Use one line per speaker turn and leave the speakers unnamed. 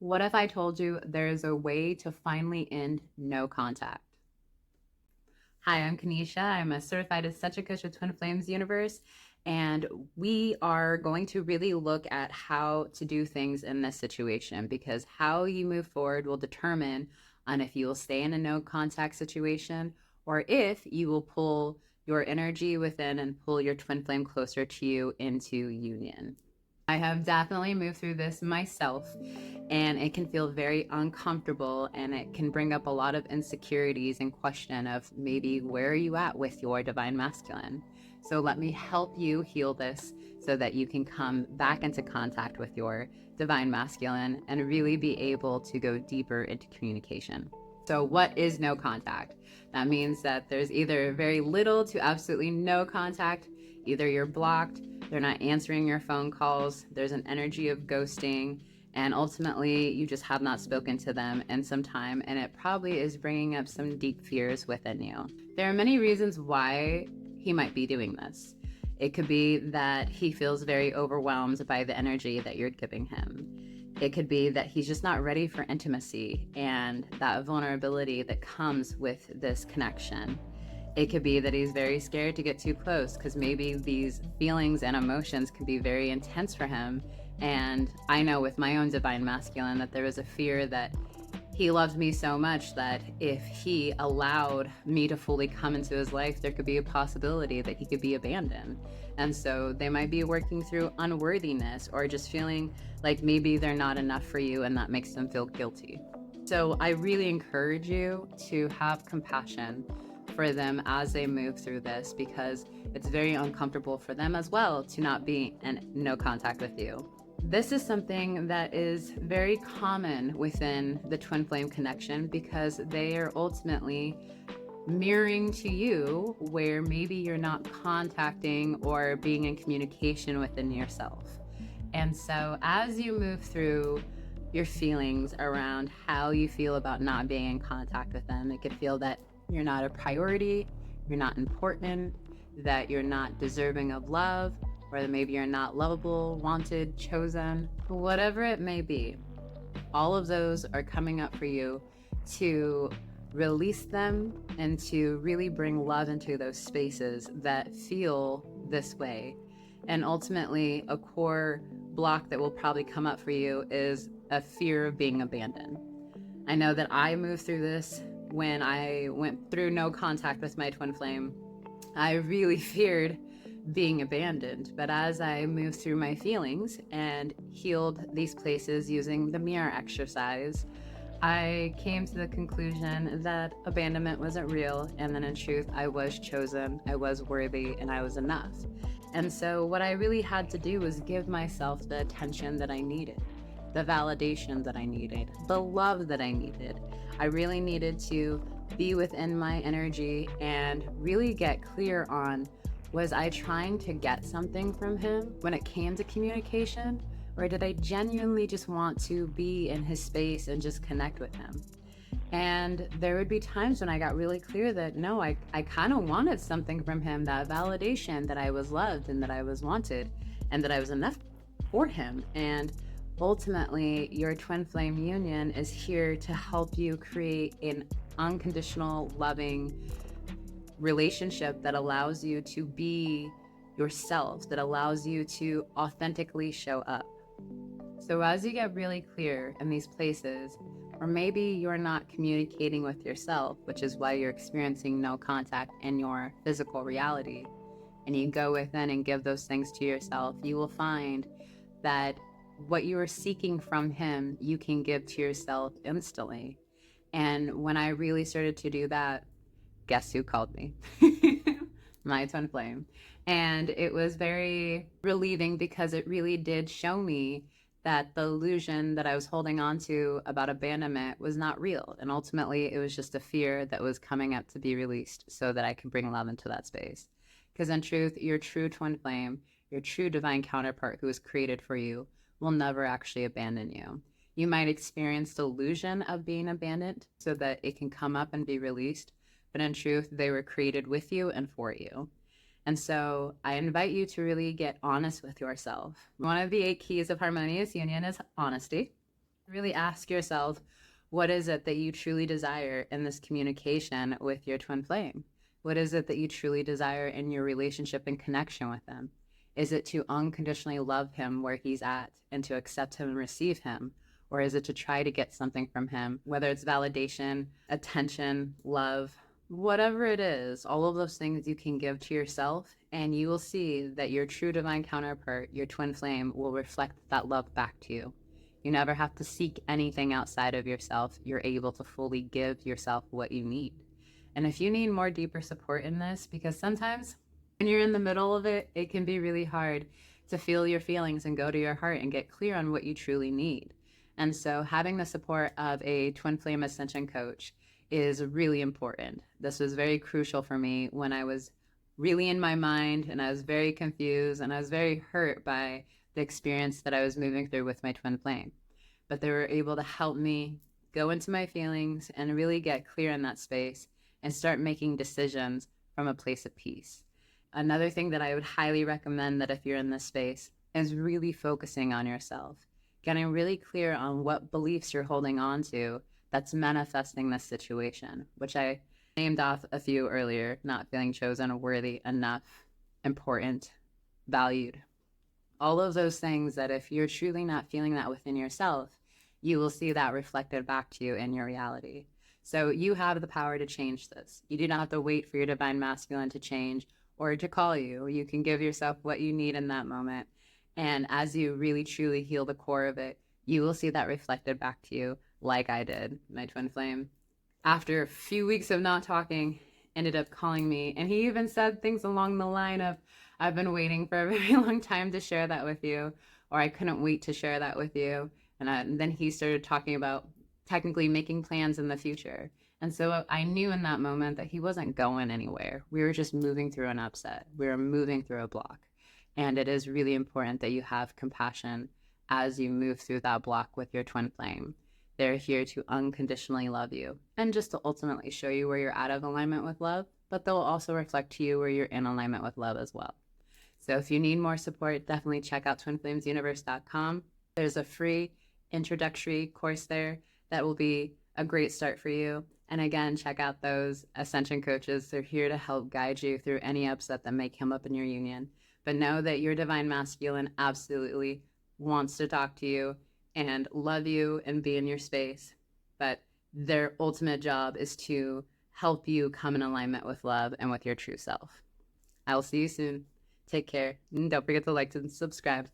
What if I told you there's a way to finally end no contact? Hi, I'm Kanisha. I'm a certified ascension coach with Twin Flames Universe, and we are going to really look at how to do things in this situation because how you move forward will determine on if you will stay in a no contact situation or if you will pull your energy within and pull your twin flame closer to you into union. I have definitely moved through this myself, and it can feel very uncomfortable, and it can bring up a lot of insecurities and question of maybe where are you at with your divine masculine. So let me help you heal this so that you can come back into contact with your divine masculine and really be able to go deeper into communication. So what is no contact? That means that there's either very little to absolutely no contact, either you're blocked, they're not answering your phone calls, there's an energy of ghosting, and ultimately you just have not spoken to them in some time, and it probably is bringing up some deep fears within you. There are many reasons why he might be doing this. It could be that he feels very overwhelmed by the energy that you're giving him. It could be that he's just not ready for intimacy and that vulnerability that comes with this connection. It could be that he's very scared to get too close because maybe these feelings and emotions can be very intense for him. And I know with my own divine masculine that there was a fear that he loved me so much that if he allowed me to fully come into his life, there could be a possibility that he could be abandoned. And so they might be working through unworthiness or just feeling like maybe they're not enough for you, and that makes them feel guilty. So I really encourage you to have compassion for them as they move through this, because it's very uncomfortable for them as well to not be in no contact with you. This is something that is very common within the twin flame connection because they are ultimately mirroring to you where maybe you're not contacting or being in communication within yourself. And so as you move through your feelings around how you feel about not being in contact with them, it could feel that you're not a priority, you're not important, that you're not deserving of love, or that maybe you're not lovable, wanted, chosen, whatever it may be. All of those are coming up for you to release them and to really bring love into those spaces that feel this way. And ultimately, a core block that will probably come up for you is a fear of being abandoned. I know that I moved through this when I went through no contact with my twin flame. I really feared being abandoned, but as I moved through my feelings and healed these places using the mirror exercise, I came to the conclusion that abandonment wasn't real, and that in truth I was chosen, I was worthy, and I was enough. And so what I really had to do was give myself the attention that I needed, the validation that I needed, the love that I needed. I really needed to be within my energy and really get clear on, was I trying to get something from him when it came to communication? Or did I genuinely just want to be in his space and just connect with him? And there would be times when I got really clear that no, I kind of wanted something from him, that validation that I was loved and that I was wanted and that I was enough for him. And ultimately, your twin flame union is here to help you create an unconditional, loving relationship that allows you to be yourself, that allows you to authentically show up. So as you get really clear in these places, or maybe you're not communicating with yourself, which is why you're experiencing no contact in your physical reality, and you go within and give those things to yourself, you will find that what you are seeking from him, you can give to yourself instantly. And when I really started to do that, guess who called me? My twin flame. And it was very relieving because it really did show me that the illusion that I was holding on to about abandonment was not real. And ultimately, it was just a fear that was coming up to be released so that I could bring love into that space. Because in truth, your true twin flame, your true divine counterpart who was created for you, will never actually abandon you. You might experience the illusion of being abandoned so that it can come up and be released, but in truth, they were created with you and for you. And so I invite you to really get honest with yourself. One of the 8 keys of harmonious union is honesty. Really ask yourself, what is it that you truly desire in this communication with your twin flame? What is it that you truly desire in your relationship and connection with them? Is it to unconditionally love him where he's at and to accept him and receive him? Or is it to try to get something from him, whether it's validation, attention, love, whatever it is, all of those things you can give to yourself, and you will see that your true divine counterpart, your twin flame, will reflect that love back to you. You never have to seek anything outside of yourself. You're able to fully give yourself what you need. And if you need more deeper support in this, because sometimes when you're in the middle of it, it can be really hard to feel your feelings and go to your heart and get clear on what you truly need. And so having the support of a twin flame ascension coach is really important. This was very crucial for me when I was really in my mind and I was very confused and I was very hurt by the experience that I was moving through with my twin flame. But they were able to help me go into my feelings and really get clear in that space and start making decisions from a place of peace. Another thing that I would highly recommend that if you're in this space is really focusing on yourself, getting really clear on what beliefs you're holding on to that's manifesting this situation, which I named off a few earlier: not feeling chosen, worthy, enough, important, valued. All of those things that if you're truly not feeling that within yourself, you will see that reflected back to you in your reality. So you have the power to change this. You do not have to wait for your divine masculine to change or to call you. You can give yourself what you need in that moment. And as you really truly heal the core of it, you will see that reflected back to you, like I did. My twin flame, after a few weeks of not talking, ended up calling me. And he even said things along the line of, I've been waiting for a very long time to share that with you, or I couldn't wait to share that with you. And then he started talking about technically making plans in the future. And so I knew in that moment that he wasn't going anywhere. We were just moving through an upset. We were moving through a block. And it is really important that you have compassion as you move through that block with your twin flame. They're here to unconditionally love you and just to ultimately show you where you're out of alignment with love, but they'll also reflect to you where you're in alignment with love as well. So if you need more support, definitely check out twinflamesuniverse.com. There's a free introductory course there that will be a great start for you. And again, check out those ascension coaches. They're here to help guide you through any upset that may come up in your union. But know that your divine masculine absolutely wants to talk to you and love you and be in your space. But their ultimate job is to help you come in alignment with love and with your true self. I will see you soon. Take care. And don't forget to like and subscribe.